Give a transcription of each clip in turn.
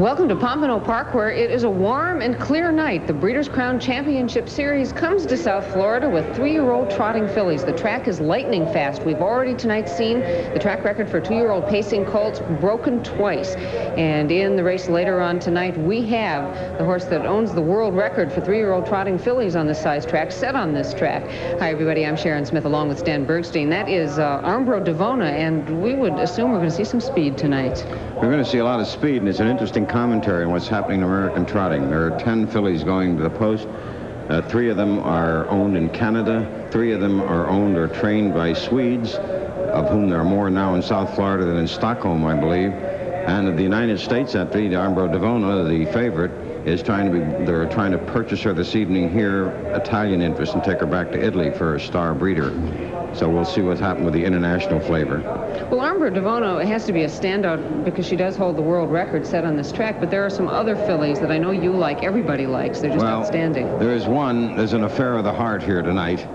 Welcome to Pompano Park, where it is a warm and clear night. The Breeders' Crown Championship Series comes to South Florida with 3-year-old trotting fillies. The track is lightning fast. We've already tonight seen the track record for 2-year-old pacing colts broken twice. And in the race later on tonight, we have the horse that owns the world record for 3-year-old trotting fillies on this size track, set on this track. Hi, everybody. I'm Sharon Smith, along with Stan Bergstein. That is Armbro Devona, and we would assume we're going to see some speed tonight. We're going to see a lot of speed, and it's an interesting commentary on what's happening in American trotting. There are 10 fillies going to the post. 3 of them are owned in Canada. 3 of them are owned or trained by Swedes, of whom there are more now in South Florida than in Stockholm, I believe. And in the United States, that the Armbro Devona, the favorite, is they're trying to purchase her this evening here, Italian interest, and take her back to Italy for a star breeder. So we'll see what's happened with the international flavor. Well, Armbro Devona has to be a standout because she does hold the world record set on this track, but there are some other fillies that I know you like, everybody likes. They're just outstanding. There's an affair of the heart here tonight.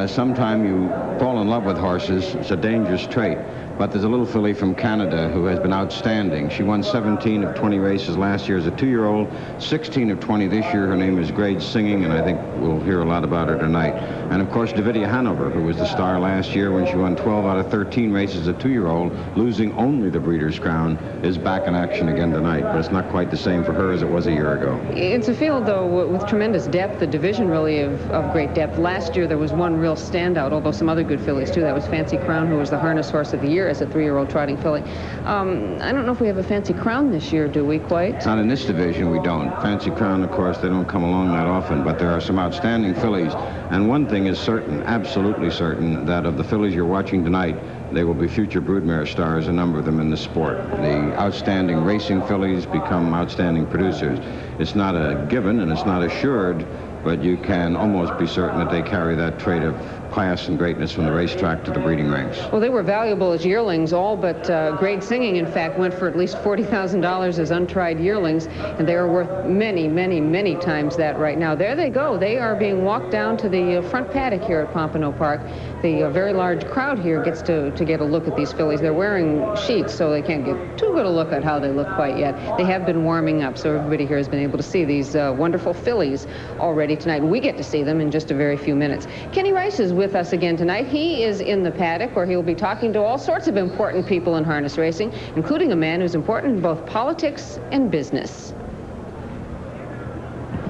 Sometime you fall in love with horses. It's a dangerous trait. But there's a little filly from Canada who has been outstanding. She won 17 of 20 races last year as a 2-year-old, 16 of 20 this year. Her name is Grade Singing, and I think we'll hear a lot about her tonight. And, of course, Hanover, who was the star last year when she won 12 out of 13 races as a 2-year-old, losing only the Breeders' Crown, is back in action again tonight. But it's not quite the same for her as it was a year ago. It's a field, though, with tremendous depth, the division really of great depth. Last year there was one real standout, although some other good fillies, too. That was Fancy Crown, who was the harness horse of the year as a 3-year-old trotting filly. I don't know if we have a Fancy Crown this year, do we, quite? Not in this division, we don't. Fancy Crown, of course, they don't come along that often, but there are some outstanding fillies. And one thing is certain, absolutely certain, that of the fillies you're watching tonight, they will be future broodmare stars, a number of them in the sport. The outstanding racing fillies become outstanding producers. It's not a given and it's not assured, but you can almost be certain that they carry that trait of class and greatness from the racetrack to the breeding ranks. Well, they were valuable as yearlings, all but Grade Singing, in fact, went for at least $40,000 as untried yearlings, and they are worth many, many, many times that right now. There they go. They are being walked down to the front paddock here at Pompano Park. The very large crowd here gets to get a look at these fillies. They're wearing sheets, so they can't get too good a look at how they look quite yet. They have been warming up, so everybody here has been able to see these wonderful fillies already tonight. We get to see them in just a very few minutes. Kenny Rice is with us again tonight. He is in the paddock where he will be talking to all sorts of important people in harness racing, including a man who's important in both politics and business.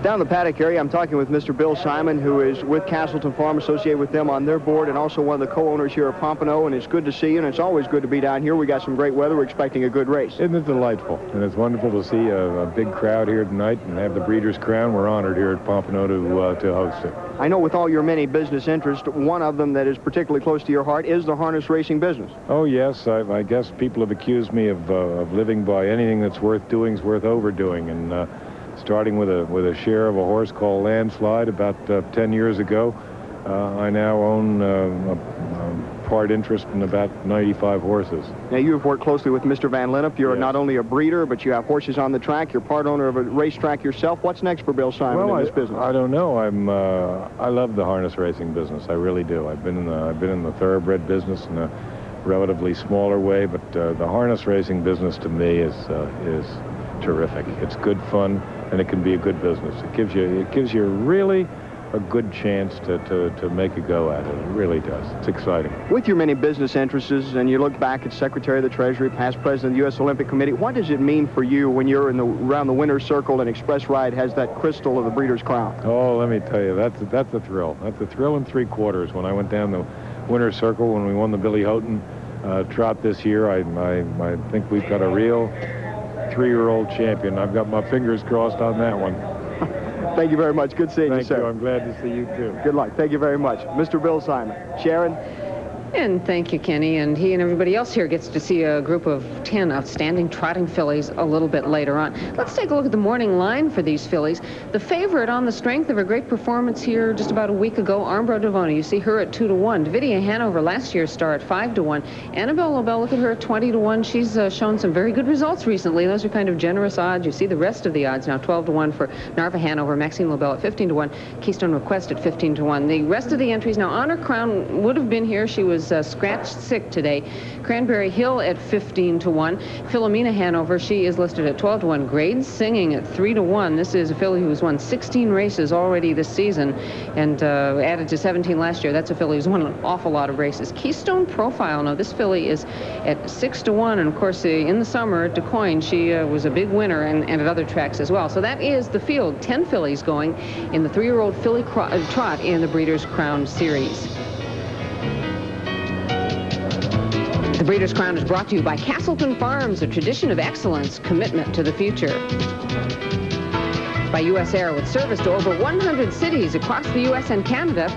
Down in the paddock area, I'm talking with Mr. Bill Simon, who is with Castleton Farm, associated with them on their board, and also one of the co-owners here at Pompano. And it's good to see you, and it's always good to be down here. We got some great weather. We're expecting a good race. Isn't it delightful? And it's wonderful to see a big crowd here tonight and have the Breeders' Crown. We're honored here at Pompano to host it. I know with all your many business interests, one of them that is particularly close to your heart is the harness racing business. Oh, yes. I guess people have accused me of living by anything that's worth doing is worth overdoing. And starting with a share of a horse called Landslide about 10 years ago, I now own a part interest in about 95 horses. Now, you have worked closely with Mr. Van Lennep. You're not only a breeder, but you have horses on the track. You're part owner of a racetrack yourself. What's next for Bill Simon in this business? I don't know. I love the harness racing business. I really do. I've been in the thoroughbred business in a relatively smaller way, but the harness racing business to me is terrific. It's good fun, and it can be a good business. It gives you really a good chance to make a go at it. It really does. It's exciting. With your many business interests, and you look back at Secretary of the Treasury, past President of the U.S. Olympic Committee, what does it mean for you when you're around the winner's circle and Express Ride has that crystal of the Breeders' Crown? Oh, let me tell you, that's a thrill. That's a thrill in 3/4. When I went down the winner's circle when we won the Billy Houghton Trot this year, I think we've got a real 3-year-old champion. I've got my fingers crossed on that one. Thank you very much. Good seeing you, sir. Thank you. I'm glad to see you, too. Good luck. Thank you very much. Mr. Bill Simon. Sharon? And thank you, Kenny. And he and everybody else here gets to see a group of 10 outstanding trotting fillies a little bit later on. Let's take a look at the morning line for these fillies. The favorite on the strength of a great performance here just about a week ago, Armbro Devona. You see her at 2-1. Hanover, last year's star, at 5-1. Annabelle Lobell, look at her at 20-1. She's shown some very good results recently. Those are kind of generous odds. You see the rest of the odds now. 12-1 for Hanover. Maxine Lobell at 15-1. Keystone Request at 15-1. The rest of the entries now. Honor Crown would have been here. She was is scratched sick today. Cranberry Hill at 15-1. Philomena Hanover, she is listed at 12-1. Grade Singing at 3-1. This is a filly who's won 16 races already this season and added to 17 last year. That's a filly who's won an awful lot of races. Keystone Profile, now this filly is at 6-1, and of course in the summer at DuQuoin she was a big winner and at other tracks as well. So that is the field. 10 fillies going in the 3-year-old filly trot in the Breeders' Crown Series. The Breeders' Crown is brought to you by Castleton Farms, a tradition of excellence, commitment to the future. By U.S. Air, with service to over 100 cities across the U.S. and Canada.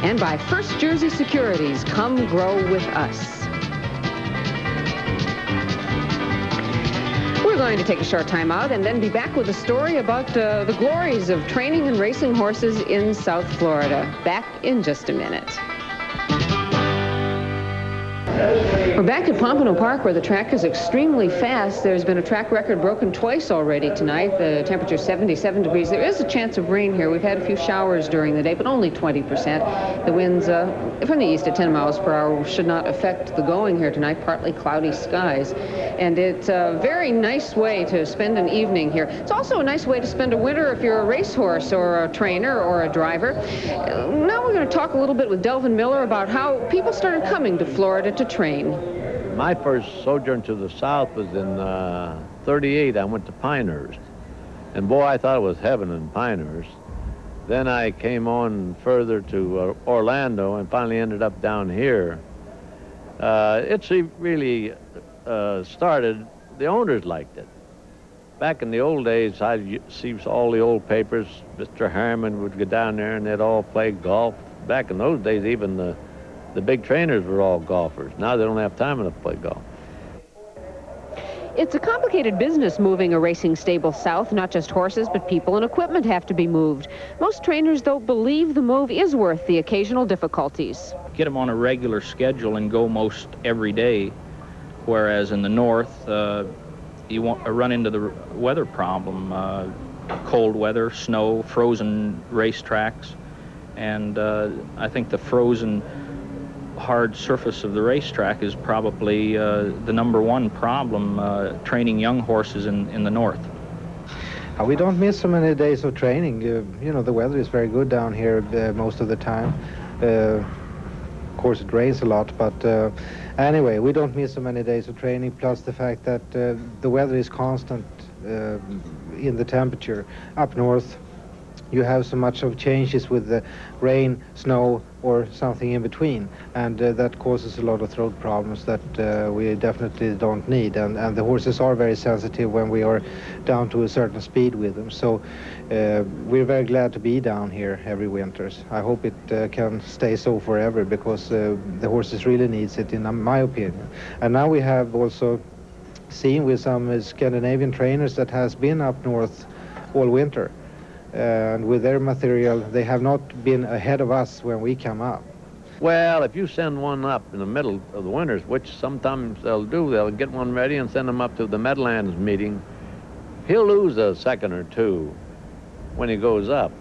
And by First Jersey Securities, come grow with us. We're going to take a short time out and then be back with a story about the glories of training and racing horses in South Florida. Back in just a minute. We're back at Pompano Park, where the track is extremely fast. There's been a track record broken twice already tonight. The temperature is 77 degrees. There is a chance of rain here. We've had a few showers during the day, but only 20%. The winds from the east at 10 miles per hour should not affect the going here tonight. Partly cloudy skies. And it's a very nice way to spend an evening here. It's also a nice way to spend a winter if you're a racehorse or a trainer or a driver. Now we're going to talk a little bit with Delvin Miller about how people started coming to Florida to train. My first sojourn to the South was in 38. I went to Pinehurst. And boy, I thought it was heaven in Pinehurst. Then I came on further to Orlando and finally ended up down here. It's really started, the owners liked it. Back in the old days, I'd see all the old papers. Mr. Harriman would go down there and they'd all play golf. Back in those days, even the big trainers were all golfers. Now they don't have time enough to play golf. It's a complicated business moving a racing stable south. Not just horses, but people and equipment have to be moved. Most trainers, though, believe the move is worth the occasional difficulties. Get them on a regular schedule and go most every day, whereas in the north, you run into the weather problem. Cold weather, snow, frozen racetracks, and I think the frozen hard surface of the racetrack is probably the #1 problem training young horses in the north. We don't miss so many days of training. You know, the weather is very good down here most of the time. Of course, it rains a lot, but anyway, we don't miss so many days of training, plus the fact that the weather is constant in the temperature. Up north, you have so much of changes with the rain, snow, or something in between, and that causes a lot of throat problems that we definitely don't need, and the horses are very sensitive when we are down to a certain speed with them. So we're very glad to be down here every winters. I hope it can stay so forever, because the horses really needs it, in my opinion. And now we have also seen with some Scandinavian trainers that has been up north all winter. And with their material, they have not been ahead of us when we come up. Well, if you send one up in the middle of the winters, which sometimes they'll do, they'll get one ready and send them up to the Meadowlands meeting. He'll lose a second or two when he goes up.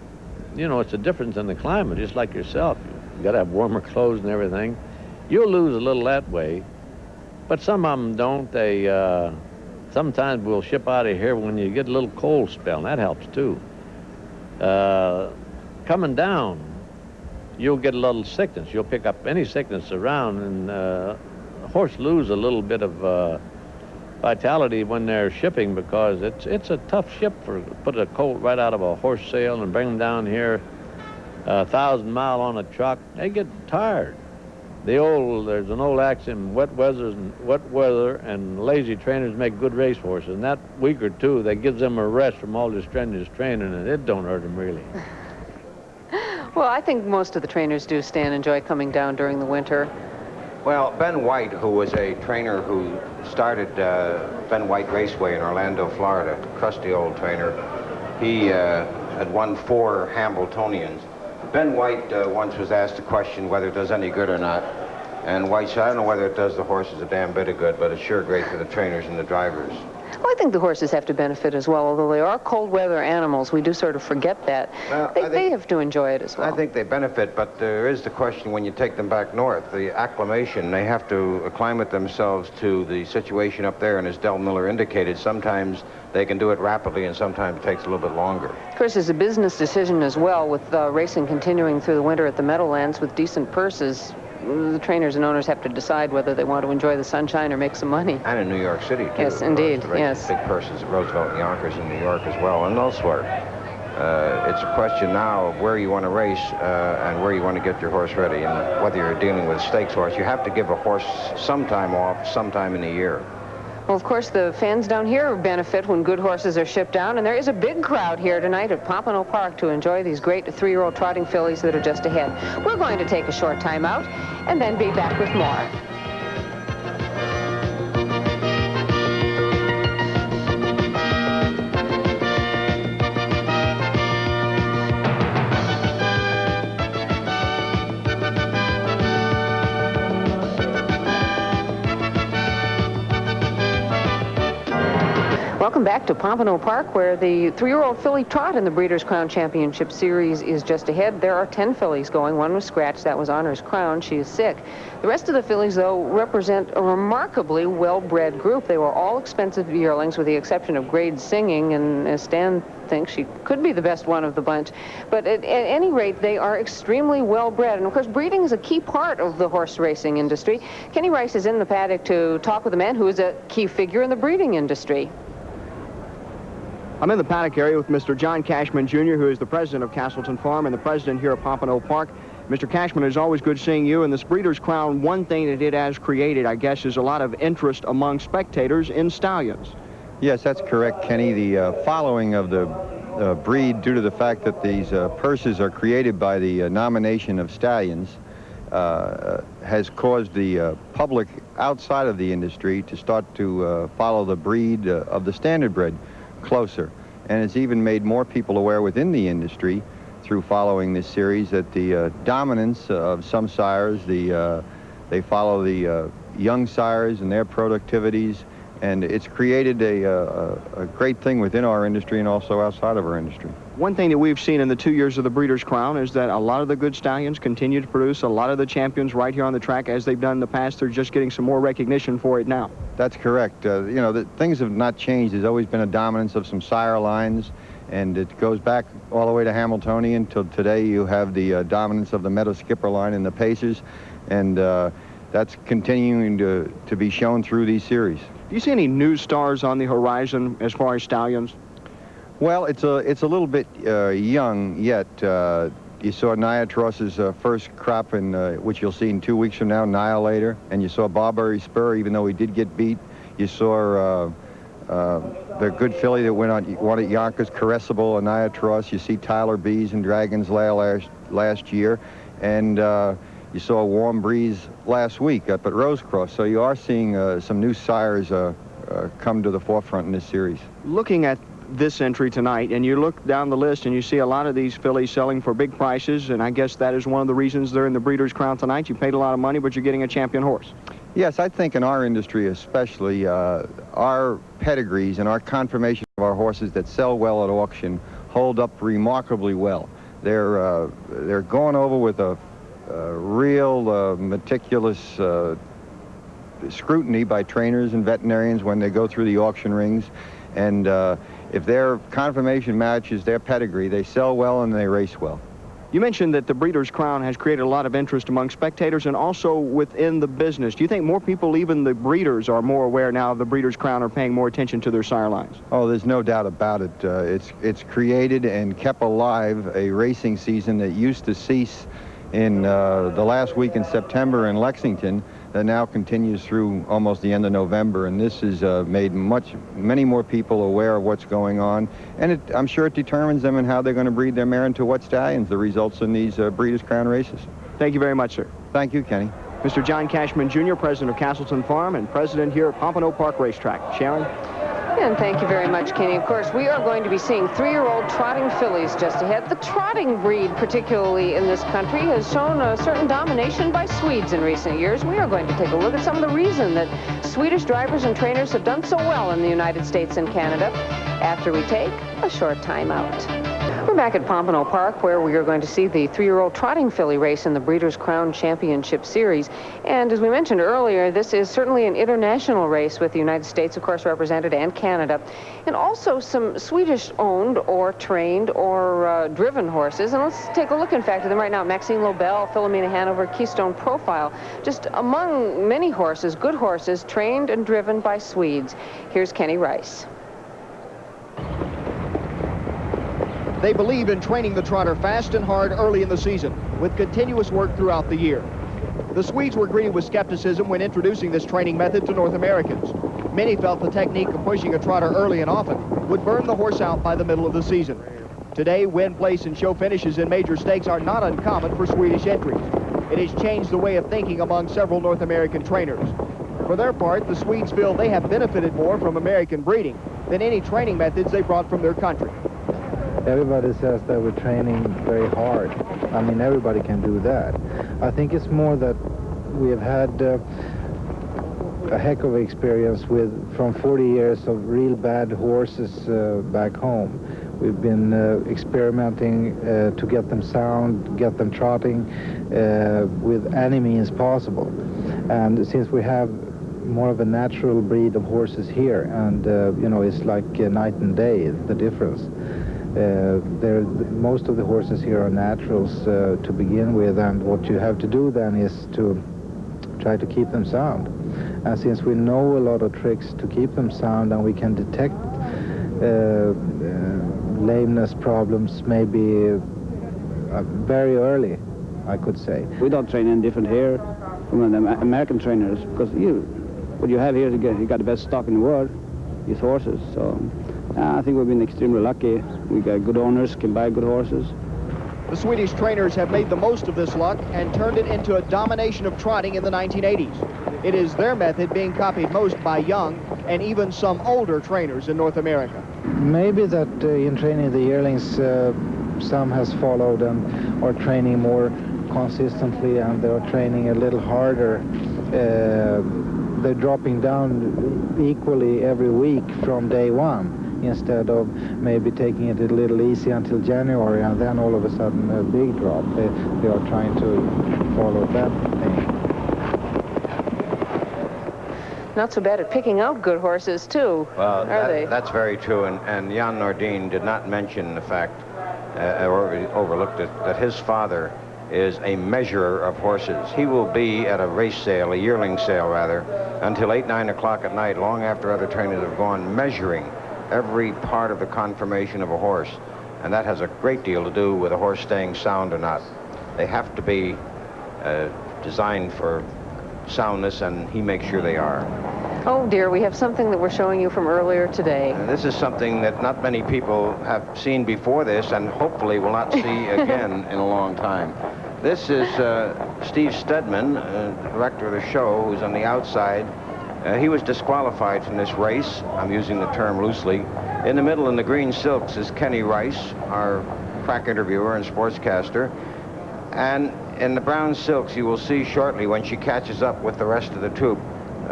You know, it's a difference in the climate, just like yourself. You got to have warmer clothes and everything. You'll lose a little that way, but some of them don't. They sometimes we'll ship out of here when you get a little cold spell, and that helps too. Coming down, you'll get a little sickness. You'll pick up any sickness around, and the horse lose a little bit of vitality when they're shipping, because it's a tough ship for put a colt right out of a horse sale and bring them down here 1,000 mile on a truck. They get tired. There's an old axiom: wet weather and lazy trainers make good race horses. And that week or two, that gives them a rest from all this strenuous training, and it don't hurt them really. Well, I think most of the trainers do, Stan, enjoy coming down during the winter. Well, Ben White, who was a trainer who started Ben White Raceway in Orlando, Florida, crusty old trainer, he had won 4 Hambletonians. Ben White once was asked a question whether it does any good or not, and White said, I don't know whether it does the horses a damn bit of good, but it's sure great for the trainers and the drivers. Well, I think the horses have to benefit as well, although they are cold weather animals. We do sort of forget that. They have to enjoy it as well. I think they benefit, but there is the question when you take them back north, the acclimation. They have to acclimate themselves to the situation up there, and as Delvin Miller indicated, sometimes they can do it rapidly and sometimes it takes a little bit longer. Of course, it's a business decision as well, with racing continuing through the winter at the Meadowlands with decent purses. The trainers and owners have to decide whether they want to enjoy the sunshine or make some money. And in New York City, too. Yes, indeed, yes. Big purses at Roosevelt and Yonkers in New York as well, and elsewhere. It's a question now of where you want to race and where you want to get your horse ready, and whether you're dealing with a stakes horse. You have to give a horse some time off, sometime in the year. Well, of course, the fans down here benefit when good horses are shipped down, and there is a big crowd here tonight at Pompano Park to enjoy these great 3-year-old trotting fillies that are just ahead. We're going to take a short time out and then be back with more. Welcome back to Pompano Park, where the 3-year-old filly Trot in the Breeders' Crown Championship Series is just ahead. There are 10 fillies going. One was scratched. That was Honor's Crown. She is sick. The rest of the fillies, though, represent a remarkably well-bred group. They were all expensive yearlings, with the exception of Grade Singing, and as Stan thinks, she could be the best one of the bunch. But at any rate, they are extremely well-bred. And, of course, breeding is a key part of the horse racing industry. Kenny Rice is in the paddock to talk with a man who is a key figure in the breeding industry. I'm in the paddock area with Mr. John Cashman Jr., who is the president of Castleton Farm and the president here at Pompano Park. Mr. Cashman, it's always good seeing you. And this Breeders' Crown, one thing that it has created, I guess, is a lot of interest among spectators in stallions. Yes, that's correct, Kenny. The following of the breed, due to the fact that these purses are created by the nomination of stallions, has caused the public outside of the industry to start to follow the breed of the standard bred closer, and it's even made more people aware within the industry through following this series that the dominance of some sires, they follow the young sires and their productivities, and it's created a great thing within our industry and also outside of our industry. One thing that we've seen in the 2 years of the Breeders' Crown is that a lot of the good stallions continue to produce a lot of the champions right here on the track as they've done in the past. They're just getting some more recognition for it now. That's correct. You know, things have not changed. There's always been a dominance of some sire lines, and it goes back all the way to Hamiltonian till today. You have the dominance of the Meadow Skipper line and the Pacers, and that's continuing to be shown through these series. Do you see any new stars on the horizon as far as stallions? Well, it's a little bit young yet. You saw Nia Tross's first crop, in which you'll see in 2 weeks from now, Annihilator, and you saw Barberry Spur, even though he did get beat. You saw the good filly that won at Yonkers, Caressable, Nia Tross. You see Tyler Bees and Dragon's Lair last year, and you saw a Warm Breeze last week up at Rosecross. So you are seeing some new sires come to the forefront in this series. Looking at this entry tonight, and you look down the list and you see a lot of these fillies selling for big prices, and I guess that is one of the reasons they're in the Breeders' Crown tonight. You paid a lot of money, but you're getting a champion horse. Yes, I think in our industry especially, our pedigrees and our confirmation of our horses that sell well at auction hold up remarkably well. They're going over with a real meticulous scrutiny by trainers and veterinarians when they go through the auction rings, and if their confirmation matches their pedigree, they sell well and they race well. You mentioned that the Breeders' Crown has created a lot of interest among spectators and also within the business. Do you think more people, even the breeders, are more aware now of the Breeders' Crown, or paying more attention to their sire lines? Oh, there's no doubt about it. It's created and kept alive a racing season that used to cease in the last week in September in Lexington, that now continues through almost the end of November, and this has made many more people aware of what's going on, and I'm sure it determines them in how they're going to breed their mare into what stallions the results in these Breeders' Crown races. Thank you very much, sir. Thank you, Kenny. Mr. John Cashman Jr., president of Castleton Farm and president here at Pompano Park Racetrack. Sharon? And thank you very much, Kenny. Of course, we are going to be seeing 3-year-old trotting fillies just ahead. The trotting breed, particularly in this country, has shown a certain domination by Swedes in recent years. We are going to take a look at some of the reason that Swedish drivers and trainers have done so well in the United States and Canada after we take a short time out. We're back at Pompano Park, where we are going to see the 3-year-old trotting filly race in the Breeders' Crown Championship Series. And as we mentioned earlier, this is certainly an international race with the United States, of course, represented, and Canada. And also some Swedish-owned or trained or driven horses. And let's take a look, in fact, at them right now. MAXINE, LOBELL, PHILOMENA, HANOVER, KEYSTONE, Profile. Just among many horses, good horses, trained and driven by Swedes. Here's Kenny Rice. They believe in training the trotter fast and hard early in the season, with continuous work throughout the year. The Swedes were greeted with skepticism when introducing this training method to North Americans. Many felt the technique of pushing a trotter early and often would burn the horse out by the middle of the season. Today, win, place, and show finishes in major stakes are not uncommon for Swedish entries. It has changed the way of thinking among several North American trainers. For their part, the Swedes feel they have benefited more from American breeding than any training methods they brought from their country. Everybody says that we're training very hard. I mean, everybody can do that. I think it's more that we have had a heck of experience from 40 years of real bad horses back home. We've been experimenting to get them sound, get them trotting with any means possible. And since we have more of a natural breed of horses here, and you know, it's like night and day, the difference. Most of the horses here are naturals to begin with, and what you have to do then is to try to keep them sound. And since we know a lot of tricks to keep them sound, and we can detect lameness problems maybe very early, I could say. We don't train any different here from the American trainers, because what you have here, you got the best stock in the world, these horses. So I think we've been extremely lucky. We got good owners, can buy good horses. The Swedish trainers have made the most of this luck and turned it into a domination of trotting in the 1980s. It is their method being copied most by young and even some older trainers in North America. Maybe that in training the yearlings, some has followed and are training more consistently, and they're training a little harder. They're dropping down equally every week from day one, instead of maybe taking it a little easy until January, and then all of a sudden a big drop. They are trying to follow that thing. Not so bad at picking out good horses, too, well, are they? That's very true, and Jan Nordin did not mention the fact, or overlooked it, that his father is a measurer of horses. He will be at a race sale, a yearling sale rather, until 8, 9 o'clock at night, long after other trainers have gone, measuring every part of the conformation of a horse. And that has a great deal to do with a horse staying sound or not. They have to be designed for soundness, and he makes sure they are. Oh dear, we have something that we're showing you from earlier today. And this is something that not many people have seen before this, and hopefully will not see again in a long time. This is Steve STEDMAN, director of the show, who's on the outside. He was disqualified from this race. I'm using the term loosely. In the middle, in the green silks, is Kenny Rice, our crack interviewer and sportscaster. And in the brown silks, you will see shortly when she catches up with the rest of the troop,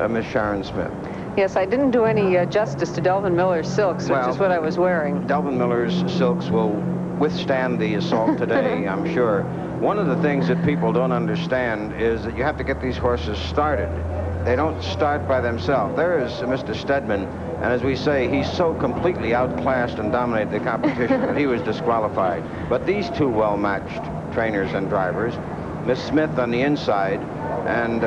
Miss Sharon Smith. Yes, I didn't do any justice to Delvin Miller's silks, which is what I was wearing. Delvin Miller's silks will withstand the assault today, I'm sure. One of the things that people don't understand is that you have to get these horses started. They don't start by themselves. There is Mr. STEDMAN, and as we say, he's so completely outclassed and dominated the competition that he was disqualified. But these two well-matched trainers and drivers, Miss Smith on the inside and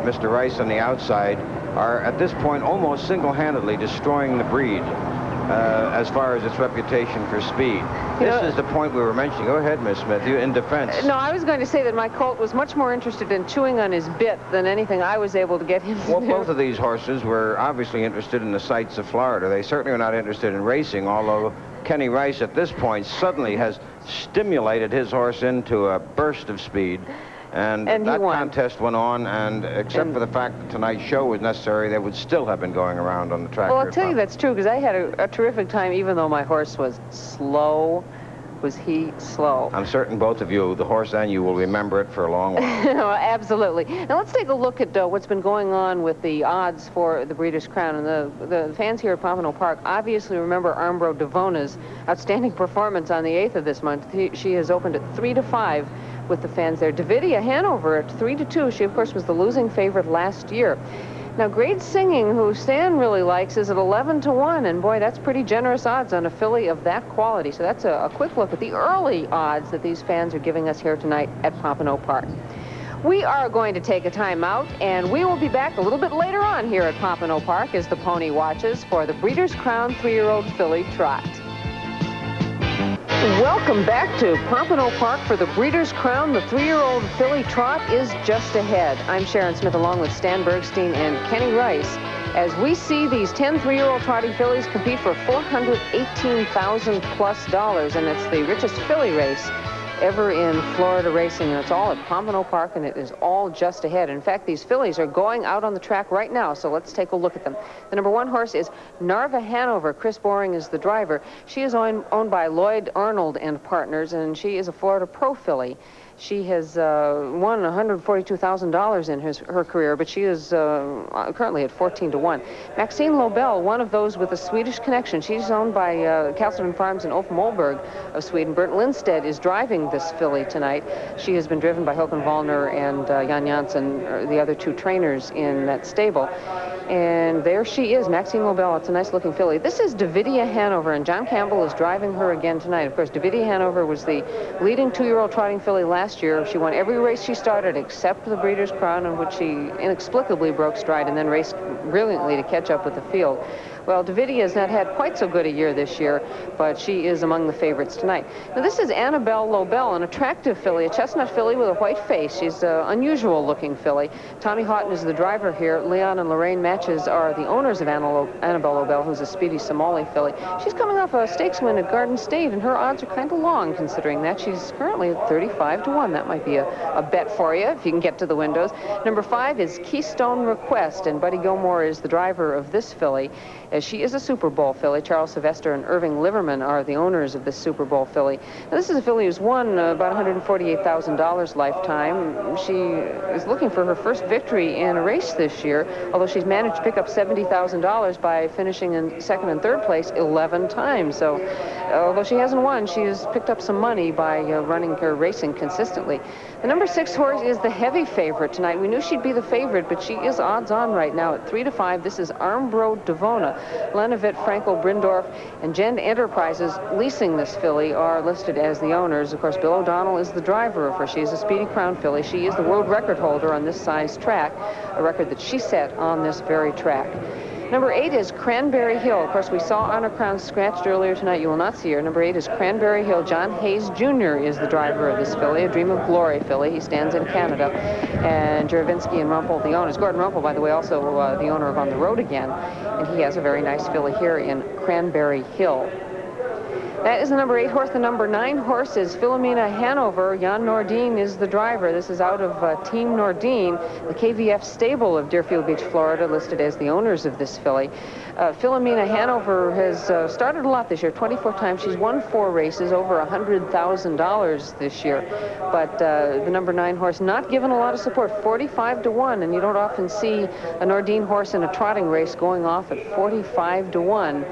Mr. Rice on the outside, are at this point almost single-handedly destroying the breed as far as its reputation for speed. This is the point we were mentioning. Go ahead, Miss Smith, you in defense. No, I was going to say that my colt was much more interested in chewing on his bit than anything I was able to get him to do. Both of these horses were obviously interested in the sights of Florida. They certainly are not interested in racing, although Kenny Rice at this point suddenly has stimulated his horse into a burst of speed. And that contest went on, and except for the fact that tonight's show was necessary, they would still have been going around on the track. Well, I'll tell you that's true, because I had a terrific time, even though my horse was slow. Was he slow? I'm certain both of you, the horse and you, will remember it for a long while. Absolutely. Now let's take a look at what's been going on with the odds for the Breeders' Crown. And the fans here at Pompano Park obviously remember Armbro Devona's outstanding performance on the 8th of this month. She has opened at 3-5 with the fans there. Davidia Hanover at 3-2. She, of course, was the losing favorite last year. Now, Great Singing, who Stan really likes, is at 11-1, and boy, that's pretty generous odds on a filly of that quality. So that's a quick look at the early odds that these fans are giving us here tonight at Pompano Park. We are going to take a time out, and we will be back a little bit later on here at Pompano Park as the pony watches for the Breeders' Crown 3-year-old filly Trot. Welcome back to Pompano Park for the Breeders' Crown. The 3-year-old filly Trot is just ahead. I'm Sharon Smith along with Stan Bergstein and Kenny Rice as we see these 10 3-year-old trotting fillies compete for $418,000 plus, and it's the richest filly race ever in Florida racing, and it's all at Pompano Park, and it is all just ahead. In fact, these fillies are going out on the track right now, so let's take a look at them. The number 1 horse is Narva Hanover. Chris Boring is the driver. She is owned by Lloyd Arnold and Partners, and she is a Florida Pro filly. She has won $142,000 in her career, but she is currently at 14-1. Maxine Lobell, one of those with a Swedish connection. She's owned by CASTLETON Farms in Ulf Mollberg of Sweden. Bernt Lindstedt is driving this filly tonight. She has been driven by Håkan Wallner and Jan Janssen, the other 2 trainers in that stable. And there she is, Maxine Lobell. It's a nice-looking filly. This is Davidia Hanover, and John Campbell is driving her again tonight. Of course, Davidia Hanover was the leading 2-year-old trotting filly last year. She won every race she started except the Breeders' Crown, in which she inexplicably broke stride and then raced brilliantly to catch up with the field. Well, Davidia has not had quite so good a year this year, but she is among the favorites tonight. Now, this is Annabelle Lobell, an attractive filly, a chestnut filly with a white face. She's an unusual-looking filly. Tommy Houghton is the driver here. Leon and Lorraine Matches are the owners of Annabelle Lobell, who's a speedy Somali filly. She's coming off a stakes win at Garden State, and her odds are kind of long, considering that. She's currently at 35-1. That might be a bet for you, if you can get to the windows. Number 5 is Keystone Request, and Buddy Gilmore is the driver of this filly. As she is a Super Bowl filly. Charles Sylvester and Irving Liverman are the owners of this Super Bowl filly. Now, this is a filly who's won about $148,000 lifetime. She is looking for her first victory in a race this year, although she's managed to pick up $70,000 by finishing in 2nd and 3rd place 11 times. So, although she hasn't won, she has picked up some money by running her racing consistently. The number 6 horse is the heavy favorite tonight. We knew she'd be the favorite, but she is odds-on right now at 3-5. This is Armbro Devona. Lenavit, Frankel, Brindorf, and Gent Enterprises leasing this filly are listed as the owners. Of course, Bill O'Donnell is the driver of her. She is a Speedy Crown filly. She is the world record holder on this size track, a record that she set on this very track. Number 8 is Cranberry Hill. Of course, we saw Honor Crown scratched earlier tonight. You will not see her. Number 8 is Cranberry Hill. John Hayes Jr. is the driver of this filly, a Dream of Glory filly. He stands in Canada. And Juravinsky and Rumpel, the owners. Gordon Rumpel, by the way, also the owner of On the Road Again. And he has a very nice filly here in Cranberry Hill. That is the number 8 horse. The number 9 horse is Philomena Hanover. Jan Nordin is the driver. This is out of Team Nordin, the KVF stable of Deerfield Beach, Florida, listed as the owners of this filly. Philomena Hanover has started a lot this year, 24 times. She's won 4 races, over $100,000 this year. But the number 9 horse not given a lot of support, 45-1, and you don't often see a Nordin horse in a trotting race going off at 45-1.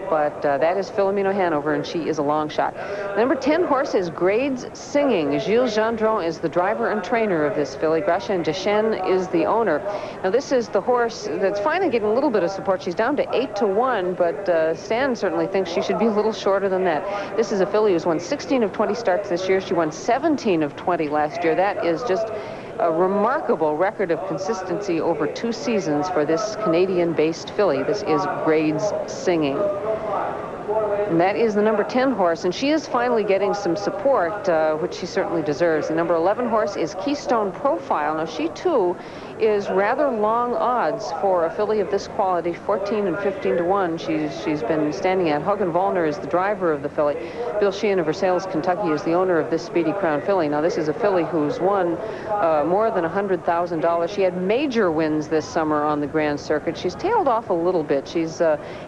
But that is Philomena Hanover, and she is a long shot. The number 10 horse is Grades Singing. Gilles Gendron is the driver and trainer of this filly. Gracien Dechen is the owner. Now, this is the horse that's finally getting a little bit of support. She's down to 8-1, but Stan certainly thinks she should be a little shorter than that. This is a filly who's won 16 of 20 starts this year. She won 17 of 20 last year. That is just a remarkable record of consistency over 2 seasons for this Canadian-based filly. This is Grades Singing. And that is the number 10 horse, and she is finally getting some support, which she certainly deserves. The number 11 horse is Keystone Profile. Now, she, too, is rather long odds for a filly of this quality, 14 and 15 to 1. She's been standing at. Hogan Vollner is the driver of the filly. Bill Sheehan of Versailles, Kentucky, is the owner of this Speedy Crown filly. Now, this is a filly who's won more than $100,000. She had major wins this summer on the Grand Circuit. She's tailed off a little bit. She's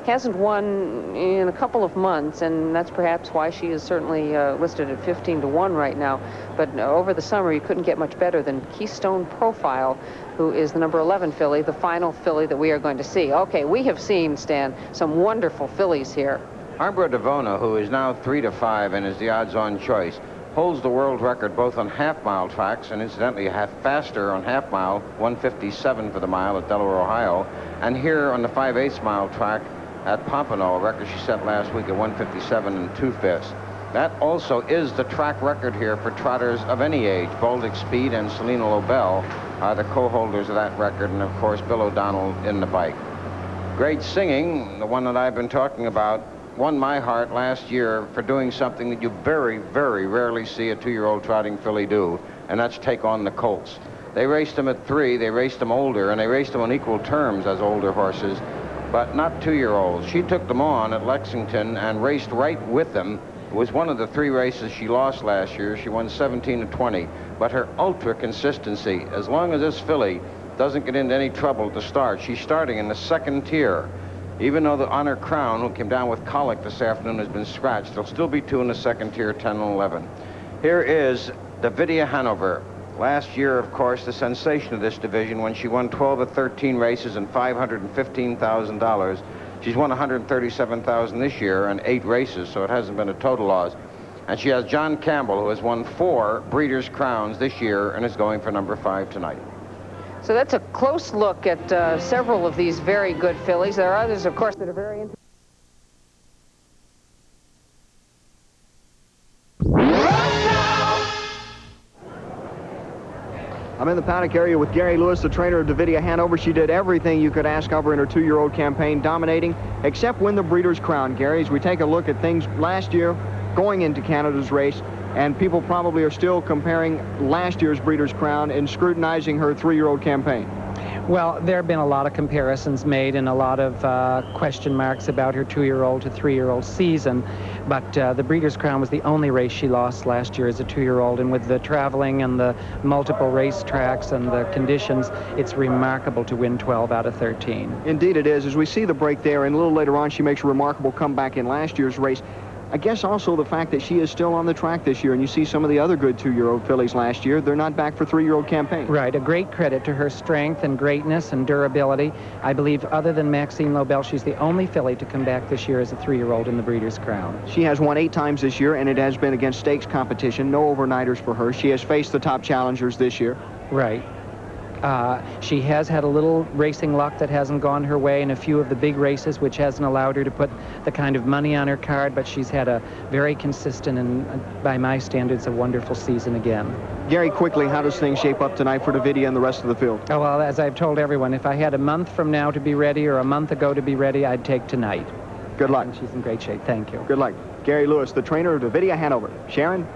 hasn't won in a couple of months, and that's perhaps why she is certainly listed at 15 to 1 right now. But over the summer, you couldn't get much better than Keystone Profile, who is the number 11 filly, the final filly that we are going to see. Okay, we have seen, Stan, some wonderful fillies here. Armbro Devona, who is now 3 to 5 and is the odds-on choice, holds the world record both on half-mile tracks and incidentally half faster on half-mile, 1:57 for the mile at Delaware, Ohio, and here on the 5/8 mile track at Pompano, a record she set last week at 1:57 2/5. That also is the track record here for trotters of any age. Baltic Speed and Selena Lobell are the co-holders of that record, and of course Bill O'Donnell in the bike. Great Singing, the one that I've been talking about, won my heart last year for doing something that you very, very rarely see a 2-year-old trotting filly do, and that's take on the colts. They raced them at 3, they raced them older, and they raced them on equal terms as older horses, but not 2-year-olds. She took them on at Lexington and raced right with them. It was one of the 3 races she lost last year. She won 17 to 20, but her ultra consistency, as long as this filly doesn't get into any trouble at the start, she's starting in the 2nd tier. Even though the Honor Crown, who came down with colic this afternoon, has been scratched, there'll still be 2 in the 2nd tier, 10 and 11. Here is Davidia Hanover. Last year, of course, the sensation of this division when she won 12 of 13 races and $515,000. She's won $137,000 this year and 8 races, so it hasn't been a total loss. And she has John Campbell, who has won 4 Breeders' Crowns this year and is going for number 5 tonight. So that's a close look at several of these very good fillies. There are others, of course, that are very interesting. I'm in the paddock area with Gary Lewis, the trainer of Davidia Hanover. She did everything you could ask of her in her 2-year-old campaign, dominating, except win the Breeders' Crown. Gary, as we take a look at things last year, going into Canada's race, and people probably are still comparing last year's Breeders' Crown and scrutinizing her 3-year-old campaign. Well, there have been a lot of comparisons made and a lot of question marks about her 2-year-old to 3-year-old season. But the Breeders' Crown was the only race she lost last year as a 2-year-old. And with the traveling and the multiple race tracks and the conditions, it's remarkable to win 12 out of 13. Indeed it is. As we see the break there, and a little later on, she makes a remarkable comeback in last year's race. I guess also the fact that she is still on the track this year, and you see some of the other good 2-year-old fillies last year, they're not back for 3-year-old campaigns. Right, a great credit to her strength and greatness and durability. I believe other than Maxine Lobell, she's the only filly to come back this year as a 3-year-old in the Breeders' Crown. She has won 8 times this year, and it has been against stakes competition, no overnighters for her. She has faced the top challengers this year. Right. She has had a little racing luck that hasn't gone her way in a few of the big races, which hasn't allowed her to put the kind of money on her card, but she's had a very consistent and, by my standards, a wonderful season again. Gary, quickly, how does things shape up tonight for Davidia and the rest of the field? Oh, well, as I've told everyone, if I had a month from now to be ready or a month ago to be ready, I'd take tonight. Good luck. And she's in great shape. Thank you. Good luck. Gary Lewis, the trainer of Davidia Hanover. Sharon?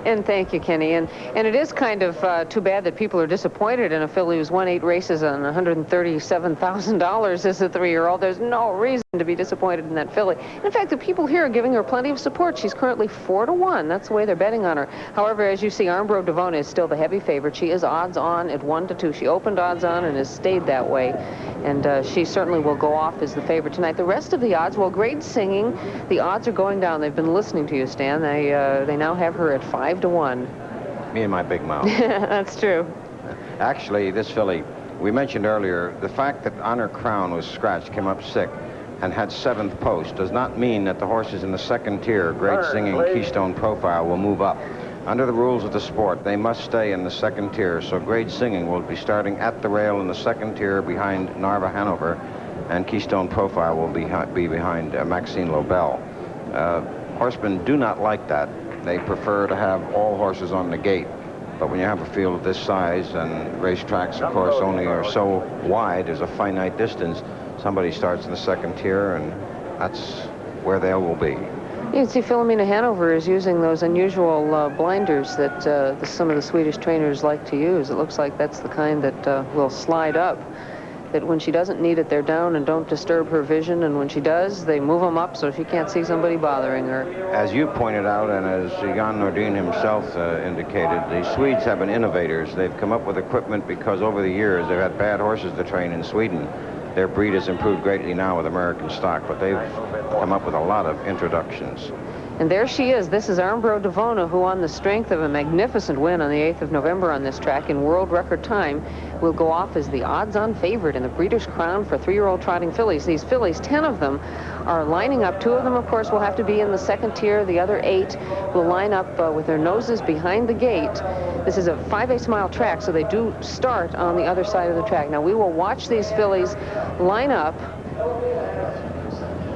And thank you, Kenny. And it is kind of too bad that people are disappointed in a filly who's won 8 races on $137,000 as a 3-year-old. There's no reason to be disappointed in that filly. In fact, the people here are giving her plenty of support. She's currently 4 to 1. That's the way they're betting on her. However, as you see, Armbro Devona is still the heavy favorite. She is odds on at 1 to 2. She opened odds on and has stayed that way. And she certainly will go off as the favorite tonight. The rest of the odds, well, Great Singing, the odds are going down. They've been listening to you, Stan. They now have her at 5 to 1. Me and my big mouth. That's true. Actually, this filly, we mentioned earlier, the fact that Honor Crown was scratched, came up sick, and had 7th post does not mean that the horses in the 2nd tier, Great Singing, Keystone Profile, will move up. Under the rules of the sport, they must stay in the 2nd tier, so Great Singing will be starting at the rail in the 2nd tier behind Narva Hanover, and Keystone Profile will be behind Maxine Lobell. Horsemen do not like that. They prefer to have all horses on the gate. But when you have a field of this size, and racetracks, of course, only are so wide, there's a finite distance. Somebody starts in the 2nd tier, and That's where they will be. You can see Philomena Hanover is using those unusual blinders that some of the Swedish trainers like to use. It looks like that's the kind that will slide up, that when she doesn't need it, they're down and don't disturb her vision, and when she does, they move them up so she can't see somebody bothering her. As you pointed out, and as Jan Nordin himself indicated, the Swedes have been innovators. They've come up with equipment because over the years they've had bad horses to train in Sweden. Their breed has improved greatly now with American stock, but they've come up with a lot of introductions. And there she is. This is Armbro Devona, who on the strength of a magnificent win on the 8th of November on this track in world record time will go off as the odds-on favorite in the Breeders' Crown for 3-year-old trotting fillies. These fillies, 10 of them, are lining up. 2 of them, of course, will have to be in the second tier. The other 8 will line up with their noses behind the gate. This is a 5/8 mile track, so they do start on the other side of the track. Now, we will watch these fillies line up,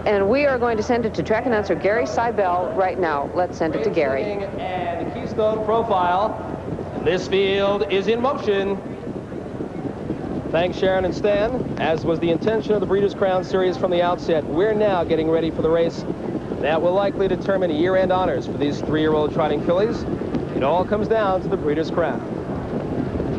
and we are going to send it to track announcer Gary Seibel right now. Let's send it to Gary. And Keystone Profile. This field is in motion. Thanks, Sharon and Stan. As was the intention of the Breeders' Crown Series from the outset, we're now getting ready for the race that will likely determine year-end honors for these 3-year-old trotting fillies. It all comes down to the Breeders' Crown.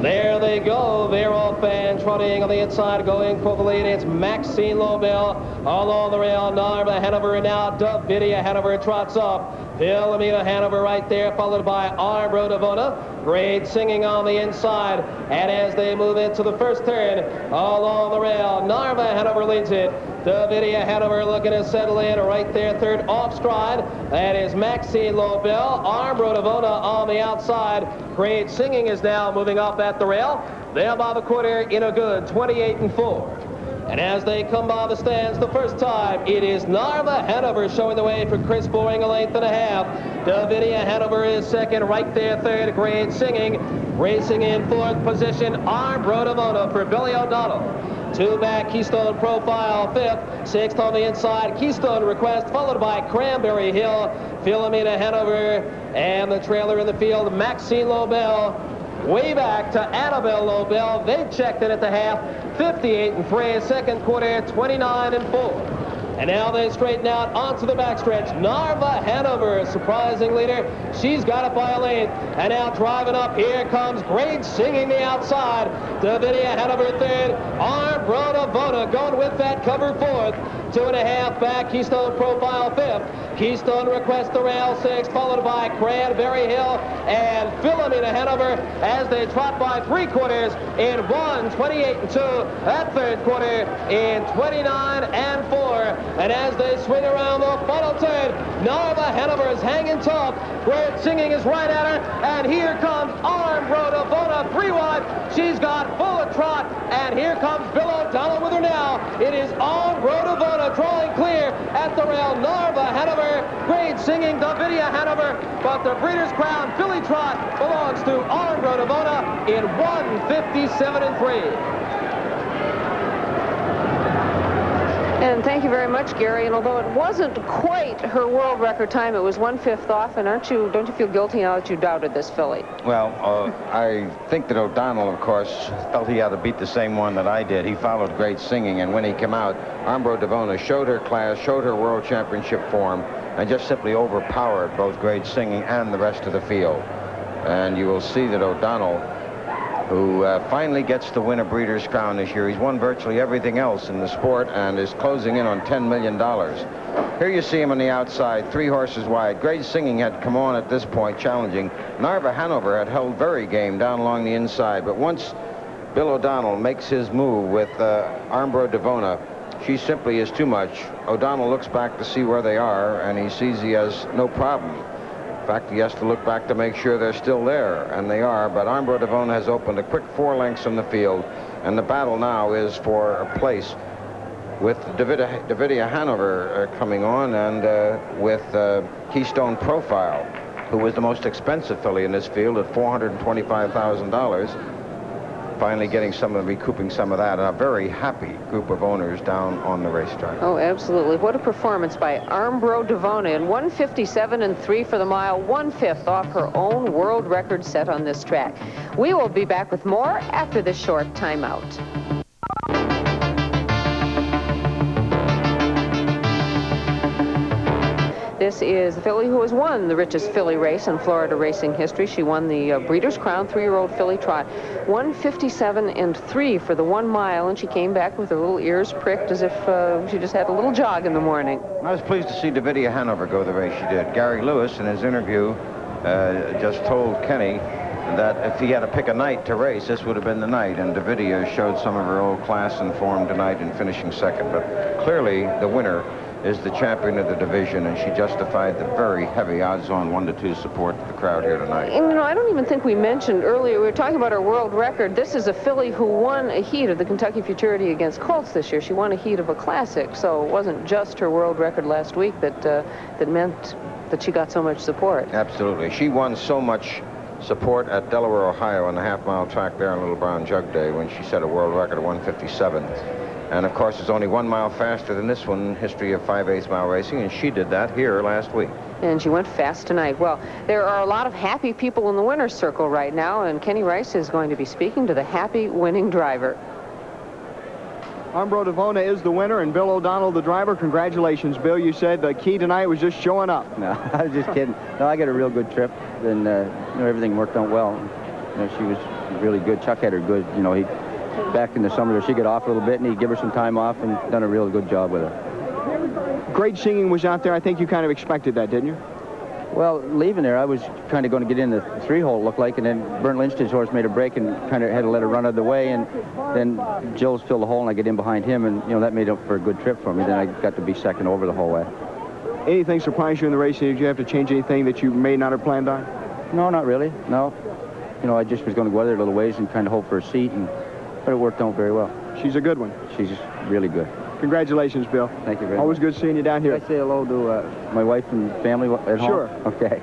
There they go. They're off and trotting on the inside, going for the lead. It's Maxine Lobell along the rail. Narva Hanover, and now Davidia Hanover trots up. Philomena Hanover right there, followed by Armbro Devona. Great singing on the inside. And as they move into the first turn, along the rail, Narva Hanover leads it. Davidia Hanover looking to settle in right there, third off stride. That is Maxine Lobell. Armbro Devona on the outside. Great singing is now moving up at the rail. There by the quarter in a good 28-4. And as they come by the stands the first time, it is Narva Hanover showing the way for Chris Boring, a length and a half. Davidia Hanover is second, right there third. Great singing. Racing in fourth position, Armbro Devona for Billy O'Donnell. 2 back, Keystone Profile fifth. 6th on the inside, Keystone Request, followed by Cranberry Hill, Philomena Hanover, and the trailer in the field, Maxine Lobell. Way back to Annabelle Lobell. They checked in at the half, 58-3. Second quarter, 29-4. And now they straighten out onto the backstretch. Narva Hanover, surprising leader. She's got it by a length. And now driving up, here comes Great Singing the outside. Davidia Hanover third. Armbro Devona going with that cover fourth. 2.5 back, Keystone Profile fifth. Keystone Request the rail sixth, followed by Cranberry Hill and Philomena Hanover as they trot by 3 quarters in 1:28-2. That third quarter in 29-4. And as they swing around the final turn, Narva Hanover is hanging tough. Great Singing is right at her, and here comes Armbro Devona 3 wide. She's got full of trot, and here comes Bill O'Donnell with her now. It is Armbro Devona drawing clear at the rail. Narva Hanover, Great Singing, Davidia Hanover, but the Breeders' Crown Filly Trot belongs to Armbro Devona in 1:57-3. And thank you very much, Gary. And although it wasn't quite her world record time, it was 1/5 off. And don't you feel guilty now that you doubted this filly? Well, I think that O'Donnell, of course, felt he had to beat the same one that I did. He followed Great Singing, and when he came out, Armbro Devona showed her class, showed her world championship form, and just simply overpowered both Great Singing and the rest of the field. And you will see that O'Donnell, who finally gets to win a Breeders' Crown this year. He's won virtually everything else in the sport and is closing in on $10 million. Here you see him on the outside, 3 horses wide. Great Singing had come on at this point, challenging. Narva Hanover had held very game down along the inside, but once Bill O'Donnell makes his move with Armbro Devona, she simply is too much. O'Donnell looks back to see where they are, and he sees he has no problem. In fact, he has to look back to make sure they're still there, and they are, but Armbro Devona has opened a quick 4 lengths from the field, and the battle now is for a place with Davidia Hanover coming on, and with Keystone Profile, who was the most expensive filly in this field at $425,000. Finally recouping some of that, and a very happy group of owners down on the racetrack. Oh, absolutely. What a performance by Armbro Devona in 1:57-3 for the mile, 1/5 off her own world record set on this track. We will be back with more after this short timeout. This is the filly who has won the richest filly race in Florida racing history. She won the Breeders' Crown 3-year-old filly trot. 1:57.3 for the 1 mile, and she came back with her little ears pricked as if she just had a little jog in the morning. I was pleased to see Davidia Hanover go the race she did. Gary Lewis, in his interview, just told Kenny that if he had to pick a night to race, this would have been the night. And Davidia showed some of her old class and form tonight in finishing second. But clearly, the winner is the champion of the division, and she justified the very heavy odds-on 1-2 support of the crowd here tonight. And, you know, I don't even think we mentioned earlier, we were talking about her world record. This is a filly who won a heat of the Kentucky Futurity against Colts this year. She won a heat of a classic, so it wasn't just her world record last week that meant that she got so much support. Absolutely. She won so much support at Delaware, Ohio on the half-mile track there on Little Brown Jug Day when she set a world record of 1:57. And of course, it's only 1 mile faster than this one, history of 5/8 mile racing, and she did that here last week. And she went fast tonight. Well, there are a lot of happy people in the winner's circle right now, and Kenny Rice is going to be speaking to the happy winning driver. Armbro Devona is the winner, and Bill O'Donnell the driver. Congratulations, Bill. You said the key tonight was just showing up. No, I was just kidding. No, I got a real good trip, and you know, everything worked out well. You know, she was really good. Chuck had her good. You know, he back in the summer she got off a little bit, and he'd give her some time off, and done a real good job with her. Great singing was out there. I think you kind of expected that, didn't you? Well, leaving there, I was kind of going to get in the 3-hole, looked like, and then Bernd Lynch's horse made a break and kind of had to let her run out of the way, and then Joe's filled the hole, and I get in behind him, and, you know, that made up for a good trip for me. Then I got to be second over the whole way. Anything surprised you in the race? Did you have to change anything that you may not have planned on? No, not really, no. You know, I just was going to go out there a little ways and kind of hope for a seat, but it worked out very well. She's a good one. She's really good. Congratulations, Bill. Thank you very much. Always good seeing you down here. Can I say hello to my wife and family at home? Sure. Okay.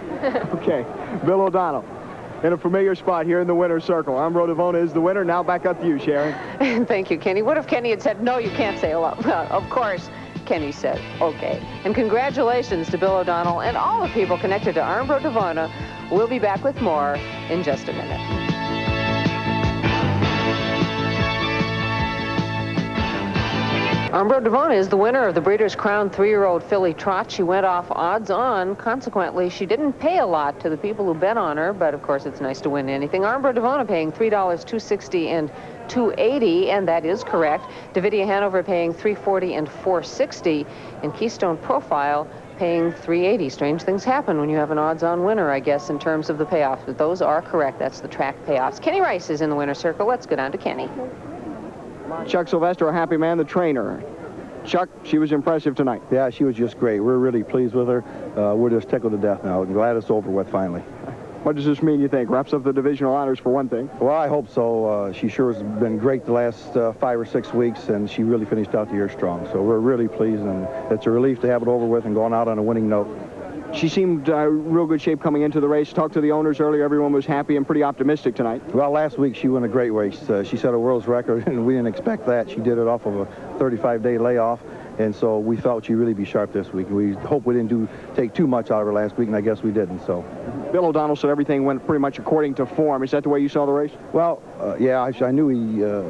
Okay. Bill O'Donnell in a familiar spot here in the winner's circle. Armbro Devona is the winner. Now back up to you, Sharon. Thank you, Kenny. What if Kenny had said, no, you can't say hello? Well, of course, Kenny said, okay. And congratulations to Bill O'Donnell and all the people connected to Armbro Devona. We'll be back with more in just a minute. Armbro Devona is the winner of the Breeders' Crown 3-year-old filly trot. She went off odds on. Consequently, she didn't pay a lot to the people who bet on her, but of course it's nice to win anything. Armbro Devona paying $3, $2.60 and $2.80, and that is correct. Davidia Hanover paying $3.40 and $4.60, and Keystone Profile paying $3.80. Strange things happen when you have an odds-on winner, I guess, in terms of the payoffs, but those are correct. That's the track payoffs. Kenny Rice is in the winner's circle. Let's go down to Kenny. Chuck Sylvester, a happy man, the trainer. Chuck, she was impressive tonight. Yeah, she was just great. We're really pleased with her. We're just tickled to death now. Glad it's over with finally. What does this mean, you think? Wraps up the divisional honors for one thing. Well, I hope so. She sure has been great the last 5 or 6 weeks, and she really finished out the year strong. So we're really pleased, and it's a relief to have it over with and going out on a winning note. She seemed real good shape coming into the race. Talked to the owners earlier. Everyone was happy and pretty optimistic tonight. Well, last week she won a great race. She set a world's record, and we didn't expect that. She did it off of a 35-day layoff, and so we felt she'd really be sharp this week. We hope we didn't take too much out of her last week, and I guess we didn't. So Bill O'Donnell said everything went pretty much according to form. Is that the way you saw the race? Well, yeah, I knew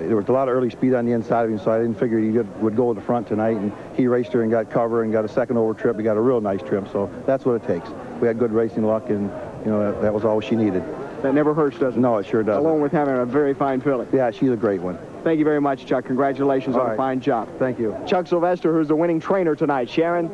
there was a lot of early speed on the inside of him, so I didn't figure he would go to the front tonight. And he raced her and got cover and got a second over trip. He got a real nice trip, so that's what it takes. We had good racing luck, and you know that was all she needed. That never hurts, does it? No, it sure doesn't. Along with having a very fine filly. Yeah, she's a great one. Thank you very much, Chuck. Congratulations on a fine job. Thank you. Chuck Sylvester, who's the winning trainer tonight. Sharon?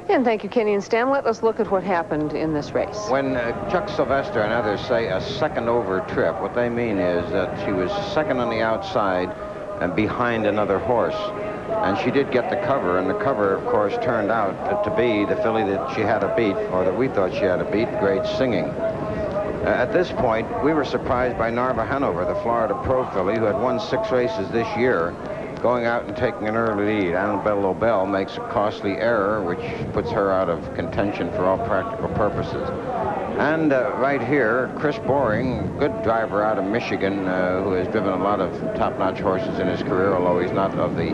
And thank you, Kenny and Stan. Let us look at what happened in this race. When Chuck Sylvester and others say a second over trip, what they mean is that she was second on the outside and behind another horse. And she did get the cover, and the cover, of course, turned out to be the filly that she had to beat, or that we thought she had to beat, Great Singing. At this point, we were surprised by Narva Hanover, the Florida Pro filly, who had won 6 races this year, going out and taking an early lead. LOBELL makes a costly error, which puts her out of contention for all practical purposes. And right here, Chris Boring, good driver out of Michigan, who has driven a lot of top-notch horses in his career, although he's not of the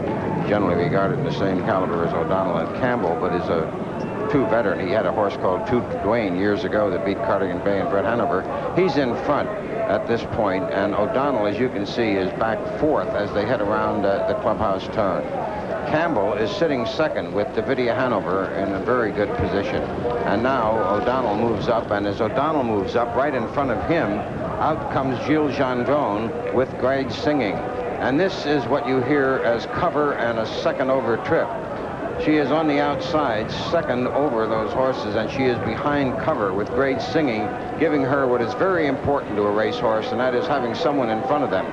generally regarded in the same caliber as O'Donnell and Campbell, but is a true veteran. He had a horse called Toot Dwayne years ago that beat Cardigan Bay and Brett Hanover. He's in front at this point, and O'Donnell, as you can see, is back fourth as they head around the clubhouse turn. Campbell is sitting second with Davidia Hanover in a very good position. And now O'Donnell moves up, and as O'Donnell moves up, right in front of him, out comes Gilles Gendron with Greg Singing. And this is what you hear as cover and a second over trip. She is on the outside, second over those horses, and she is behind cover with Grade Singing, giving her what is very important to a racehorse, and that is having someone in front of them.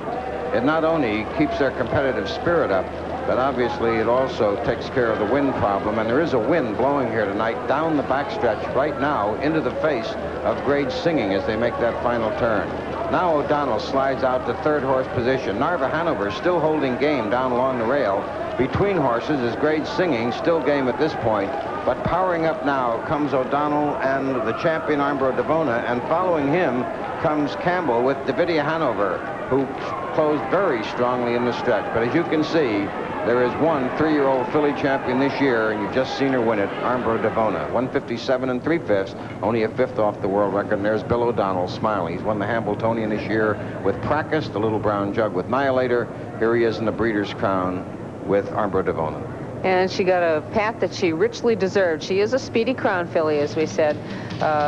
It not only keeps their competitive spirit up, but obviously it also takes care of the wind problem, and there is a wind blowing here tonight down the backstretch right now into the face of Grade Singing as they make that final turn. Now O'Donnell slides out to third horse position. Narva Hanover still holding game down along the rail. Between horses is Grade Singing, still game at this point, but powering up now comes O'Donnell and the champion Armbro Devona, and following him comes Campbell with Davidia Hanover, who closed very strongly in the stretch. But as you can see, there is one 3-year-old filly champion this year, and you've just seen her win it, Armbro Devona. 157 3/5, only a fifth off the world record. And there's Bill O'Donnell smiling. He's won the Hambletonian this year with Practice, the Little Brown Jug with Annihilator. Here he is in the Breeders' Crown with Armbro Devona. And she got a pat that she richly deserved. She is a Speedy Crown filly, as we said.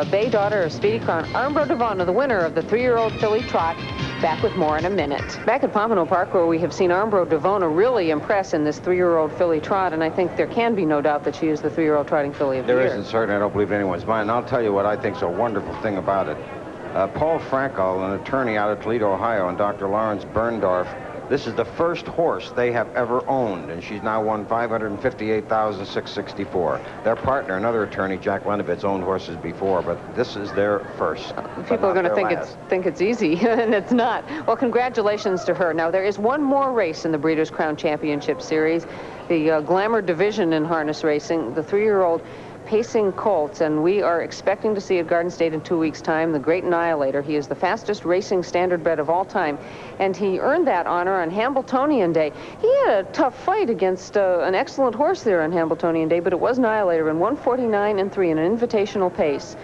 Bay daughter of Speedy Crown. Armbro Devona, the winner of the 3-year-old filly Trot. Back with more in a minute. Back at Pompano Park, where we have seen Armbro Devona really impress in this 3-year-old filly Trot, and I think there can be no doubt that she is the 3-year-old trotting filly of the year. There isn't, certainly. I don't believe anyone's mind. And I'll tell you what I think is a wonderful thing about it. Paul Frankel, an attorney out of Toledo, Ohio, and Dr. Lawrence Berndorf, this is the first horse they have ever owned, and she's now won $558,664. Their partner, another attorney, Jack Lenovitz, owned horses before, but this is their first. People are going to think it's easy, and it's not. Well, congratulations to her. Now, there is one more race in the Breeders' Crown Championship Series, the Glamour Division in harness racing, the 3-year-old Pacing Colts, and we are expecting to see at Garden State in 2 weeks' time the Great Annihilator. He is the fastest racing standardbred of all time, and he earned that honor on Hambletonian Day. He had a tough fight against an excellent horse there on Hambletonian Day, but it was Annihilator in 149 3 in an invitational pace.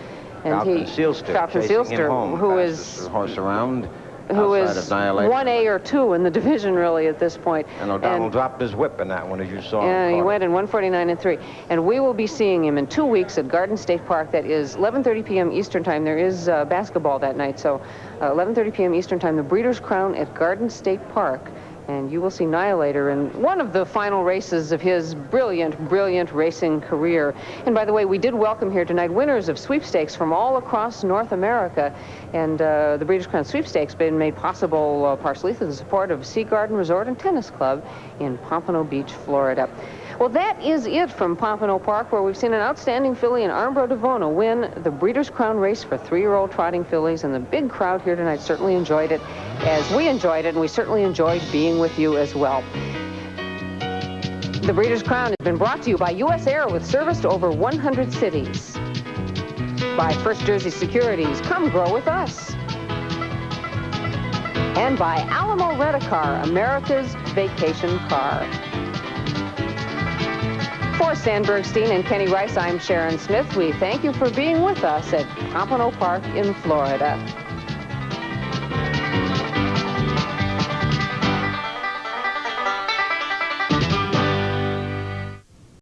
And Falcon Sealster, who is horse around. Who is 1A or 2 in the division, really, at this point. And O'Donnell dropped his whip in that one, as you saw. Yeah, he went in 149 3. And we will be seeing him in 2 weeks at Garden State Park. That is 11:30 p.m. Eastern Time. There is basketball that night, so 11:30 p.m. Eastern Time, the Breeders' Crown at Garden State Park. And you will see Annihilator in one of the final races of his brilliant, brilliant racing career. And by the way, we did welcome here tonight winners of sweepstakes from all across North America. And the Breeders' Crown Sweepstakes been made possible partially through the support of Sea Garden Resort and Tennis Club in Pompano Beach, Florida. Well, that is it from Pompano Park, where we've seen an outstanding filly in Armbro Devona win the Breeders' Crown race for 3-year-old trotting fillies, and the big crowd here tonight certainly enjoyed it as we enjoyed it, and we certainly enjoyed being with you as well. The Breeders' Crown has been brought to you by U.S. Air with service to over 100 cities. By First Jersey Securities, come grow with us. And by Alamo Rent-A-Car, America's vacation car. For Stan Bergstein and Kenny Rice, I'm Sharon Smith. We thank you for being with us at Pompano Park in Florida.